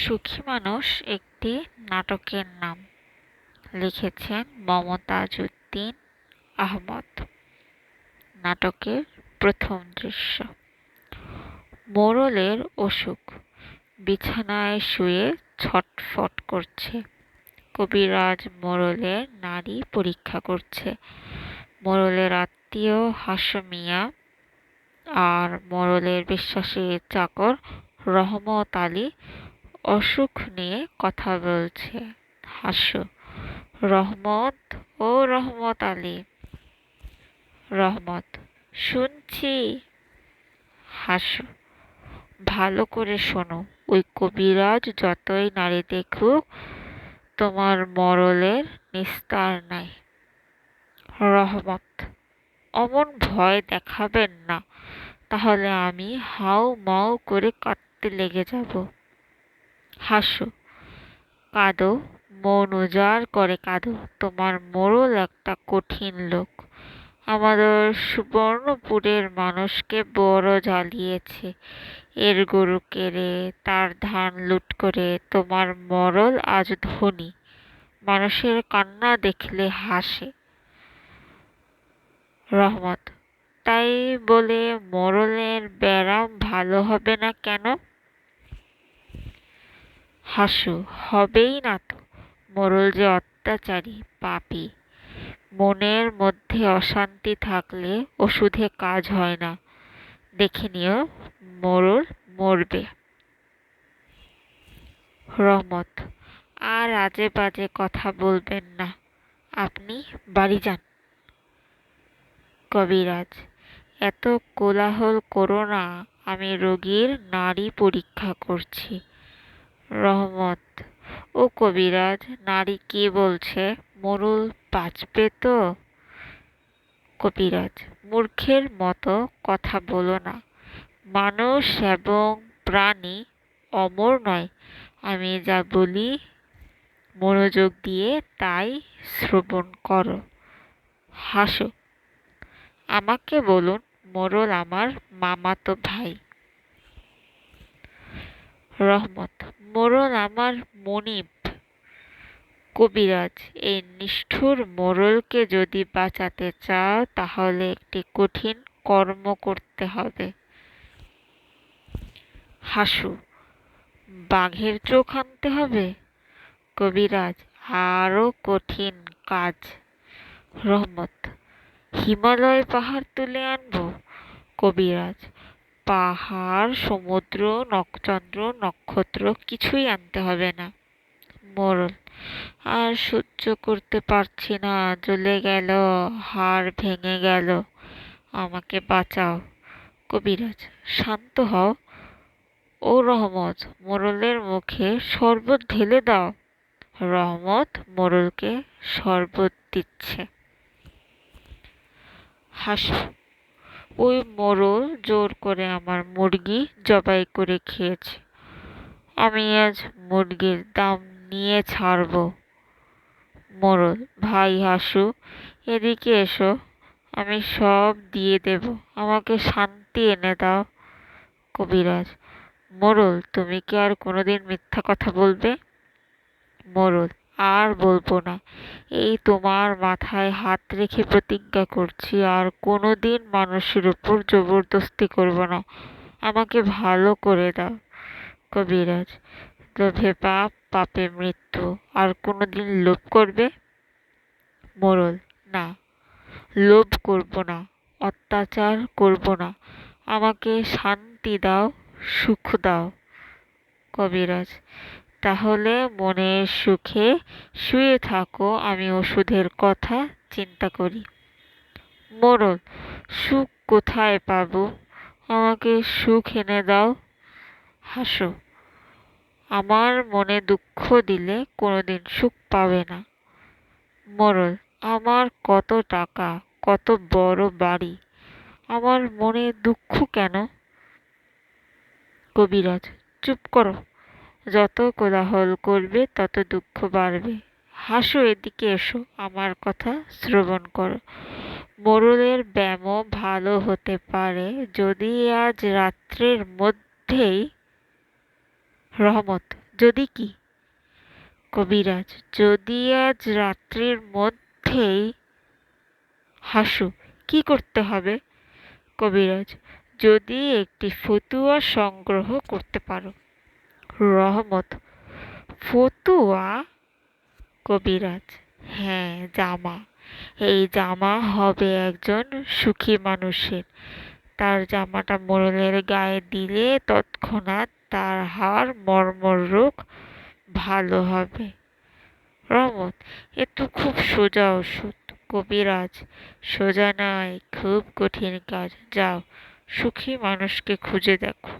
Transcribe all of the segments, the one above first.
সুখী মানুষ একটি নাটকের নাম। লিখেছেন মমতাজ উদ্দিন আহমদ। নাটকের প্রথম দৃশ্য। মোড়লের অসুখ। বিছানায় শুয়ে ছটফট করছে। কবিরাজ মোড়লের নাড়ি পরীক্ষা করছে। মোড়লের আত্মীয় হাসু মিয়া আর মোড়লের বিশ্বাসী চাকর রহমত আলী অসুখ নিয়ে কথা বলছে। হাসু: রহমত, ও রহমত আলী। রহমত: শুনছি। হাসু: ভালো করে শোনো, ওই কবিরাজ যতই নাড়ি দেখুক, তোমার মরলের নিস্তার নাই। রহমত: অমন ভয় দেখাবেন না, তাহলে আমি হাউ মাউ করে কাঁদতে লেগে যাব। হাসু: কাঁদো, মন উজাড় করে কাঁদো, তোমার মোড়ল একটা কঠিন লোক। আমাদের সুবর্ণপুরের মানুষকে বড় জ্বালিয়েছে। এর গরু কেড়ে, তার ধান লুট করে তোমার মোড়ল আজ ধনী। মানুষের কান্না দেখলে হাসে। রহমত: তাই বলে মোড়লের ব্যারাম ভালো হবে না কেন? হাসু: হবেই না তো, মোড়ল যে অত্যাচারী, পাপী। মনের মধ্যে অশান্তি থাকলে ওষুধে কাজ হয় না। দেখে নিও, মোড়ল মরবে। রহমত: আর আজে বাজে কথা বলবেন না, আপনি বাড়ি যান। কবিরাজ: এত কোলাহল করো না, আমি রোগীর নাড়ি পরীক্ষা করছি। রহমত: ও কবিরাজ, নাড়ি কি বলছে? মোড়ল বাঁচবে তো? কবিরাজ: মূর্খের মতো কথা বলো না। মানুষ এবং প্রাণী অমর নয়। আমি যা বলি মনোযোগ দিয়ে তাই শ্রবণ করো। হাসো: আমাকে বলুন, মোড়ল আমার মামাতো ভাই। রহমত: মোড়ল আমার মনিব। কবিরাজ: এই নিষ্ঠুর মোড়লকে যদি বাঁচাতে চাও, তাহলে একটি কঠিন কর্ম করতে হবে। হাসু: বাঘের চোখ আনতে হবে? কবিরাজ: আরো কঠিন কাজ। রহমত: হিমালয় পাহাড় তুলে আনবো? কবিরাজ: পাহাড়, সমুদ্র, নক্ষচন্দ্র, নক্ষত্র কিছুই আনতে হবে না। মোড়ল: আর সহ্য করতে পারছি না, জ্বলে গেল, হাড় ভেঙে গেল, আমাকে বাঁচাও। কবিরাজ: শান্ত হও। ও রহমত, মোড়লের মুখে শরবত ঢেলে দাও। রহমত মোড়লকে শরবত দিচ্ছে। হাসু: ওই মোড়ল জোর করে আমার মুরগি জবাই করে খেয়েছে। আমি আজ মুরগির দাম নিয়ে ছাড়ব। মোড়ল: ভাই হাসু, এদিকে এসো, আমি সব দিয়ে দেব, আমাকে শান্তি এনে দাও। কবিরাজ: মোড়ল, তুমি কি আর কোনোদিন মিথ্যা কথা বলবে? মোড়ল: আর বলবো না। এই তোমার মাথায় হাত রেখে প্রতিজ্ঞা করছি, আর কোনোদিন মানুষের উপর জবরদস্তি করব না। আমাকে ভালো করে দাও। কবিরাজ: লোভে পাপ, পাপে মৃত্যু। আর কোনোদিন লোভ করবে? মোড়ল: না, লোভ করব না, অত্যাচার করব না, আমাকে শান্তি দাও, সুখ দাও। কবিরাজ: তাহলে মনের সুখে শুয়ে থাকো, আমি ওষুধের কথা চিন্তা করি। মোড়ল: সুখ কোথায় পাবো? আমাকে সুখ এনে দাও। হাসো: আমার মনে দুঃখ দিলে কোনোদিন সুখ পাবে না। মোড়ল: আমার কত টাকা, কত বড় বাড়ি, আমার মনে দুঃখ কেন? কবিরাজ: চুপ করো, যত কোলাহল করবে তত দুঃখ বাড়বে। হাসু, এদিকে এসো, আমার কথা শ্রবণ করো। মোড়লের ব্যামো ভালো হতে পারে যদি আজ রাত্রের মধ্যেই। রহমত: যদি কি? কবিরাজ, যদি আজ রাত্রির মধ্যেই। হাসু, কি করতে হবে? কবিরাজ, যদি একটি ফতুয়া সংগ্রহ করতে পারো। রহমত, ফতুয়া? কবিরাজ, হ্যাঁ, জামা। এই জামা হবে একজন সুখী মানুষের। তার জামাটা মোড়লের গায়ে দিলে তৎক্ষণাৎ তার হাড় মর্মরোগ ভালো হবে। রহমত, এ তো খুব সোজা ওষুধ। কবিরাজ, সোজা নয়, খুব কঠিন কাজ। যাও, সুখী মানুষকে খুঁজে দেখো।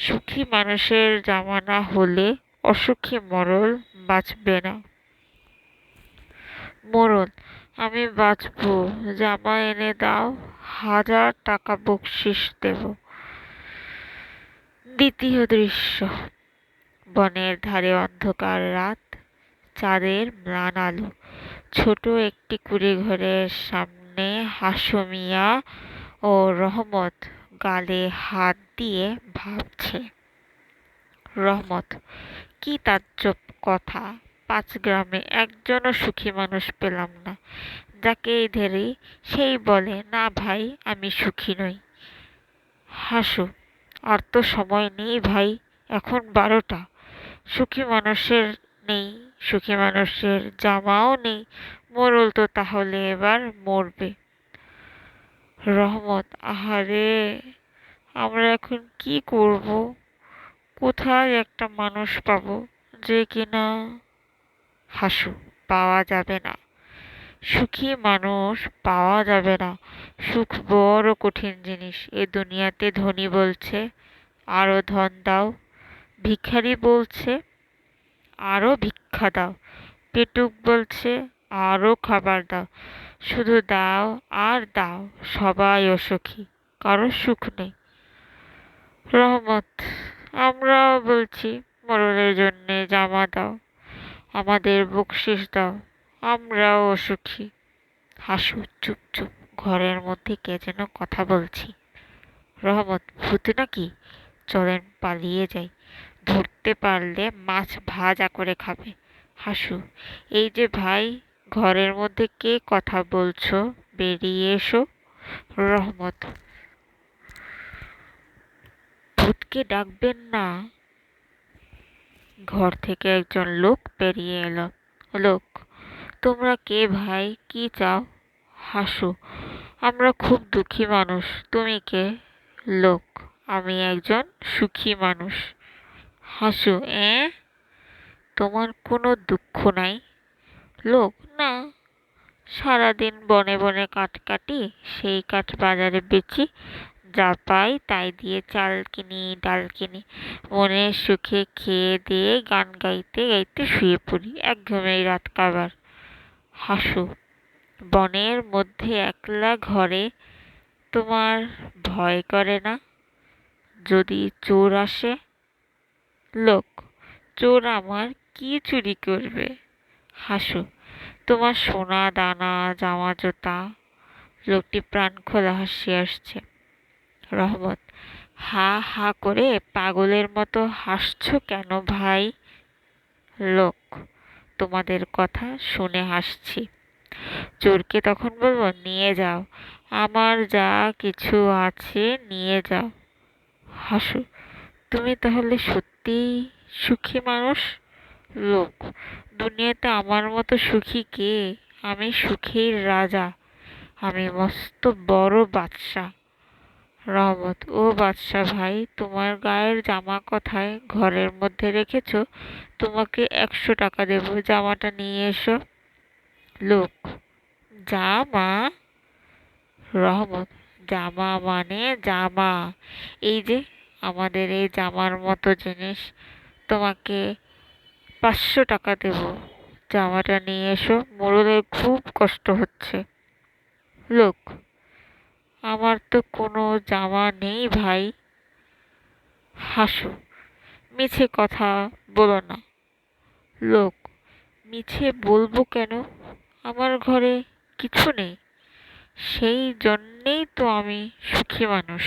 সুখী মানুষের জামা না হলে অসুখী মোড়ল বাঁচবে না। মোড়ল, আমি বাঁচবো, জামা এনে দাও, 1000 টাকা বকশিশ দেব। দ্বিতীয় দৃশ্য। বনের ধারে অন্ধকার রাত, চাঁদের ম্লান আলো। ছোট একটি কুঁড়ে ঘরের সামনে হাসু মিয়া ও রহমত গালে হাত দিয়ে ভাবছে। রহমত, কি তাজ্জব কথা! 5 গ্রামে একজনও সুখী মানুষ পেলাম না। যাকেই ধরি সেই বলে, না ভাই, আমি সুখী নই। হাসু, আর তো সময় নেই ভাই, এখন 12টা। সুখী মানুষের নেই, সুখী মানুষের জামাও নেই। মোড়ল তো তাহলে এবার মরবে। রহমত, আহারে, আমরা এখন কি করব? কোথায় একটা মানুষ পাবো যে কিনা। হাসু, পাওয়া যাবে না। সুখী মানুষ পাওয়া যাবে না। সুখ বড় কঠিন জিনিস। এ দুনিয়াতে ধনী বলছে, আরো ধন দাও। ভিখারি বলছে, আরো ভিক্ষা দাও। পেটুক বলছে, আরো খাবার দাও। শুধু দাও আর দাও, সবাই অসুখী, কারো সুখ নেই। রহমত, আমরাও বলছি, মোড়লের জন্যে জামা দাও, আমাদের বকশিশ দাও, আমরাও অসুখী। হাসু, চুপ চুপ, ঘরের মধ্যে কে যেন কথা বলছি। রহমত, ভূত নাকি? চলেন পালিয়ে যাই, ধরতে পারলে মাছ ভাজা করে খাবে। হাসু, এই যে ভাই, ঘরের মধ্যে কে কথা বলছো, বেরিয়ে এসো। রহমত, ভূতকে ডাকবেন না। ঘর থেকে একজন লোক বেরিয়ে এলো। লোক, তোমরা কে ভাই, কি চাও? হাসু, আমরা খুব দুঃখী মানুষ। তুমি কে? লোক, আমি একজন সুখী মানুষ। হাসু, তোমার কোনো দুঃখ নাই? লোক, না, সারাদিন বনে বনে কাঠ কাটি, সেই কাঠ বাজারে বেচি, যা পাই তাই দিয়ে চাল কিনি, ডাল কিনি, মনের সুখে খেয়ে দিয়ে গান গাইতে গাইতে শুয়ে পড়ি, একঘেয়েমি রাত কাবার। হাসু, বনের মধ্যে একলা ঘরে তোমার ভয় করে না? যদি চোর আসে? লোক, চোর আমার কি চুরি করবে? হাসু, তোমার সোনা দানা, জামা জোতা। লোকটি প্রাণ খোলা হাসি আসছে। রহমত, হা হা করে পাগলের মতো হাসছো কেন ভাই? লোক, তোমাদের কথা শুনে হাসছি। চোরকে তখন বলবো, নিয়ে যাও, আমার যা কিছু আছে নিয়ে যাও। হাসু, তুমি তাহলে সত্যিই সুখী মানুষ? লোক, দুনিয়াতে আমার মতো সুখী কে? আমি সুখীর রাজা, আমি মস্ত বড় বাদশা। রহমত, ও বাদশা ভাই, তোমার গায়ের জামা কোথায়? ঘরের মধ্যে রেখেছো? তোমাকে 100 টাকা দেব, জামাটা নিয়ে এসো। লোক, জামা? রহমত, জামা মানে জামা, এই যে আমাদের এই জামার মতো জিনিস। তোমাকে 500 টাকা দেব, জামাটা নিয়ে এসো, মোড়লের খুব কষ্ট হচ্ছে। লোক, আমার তো কোনো জামা নেই ভাই। হাসু, মিছে কথা বলো না। লোক, মিছে বলবো কেন? আমার ঘরে কিছু নেই, সেই জন্যেই তো আমি সুখী মানুষ।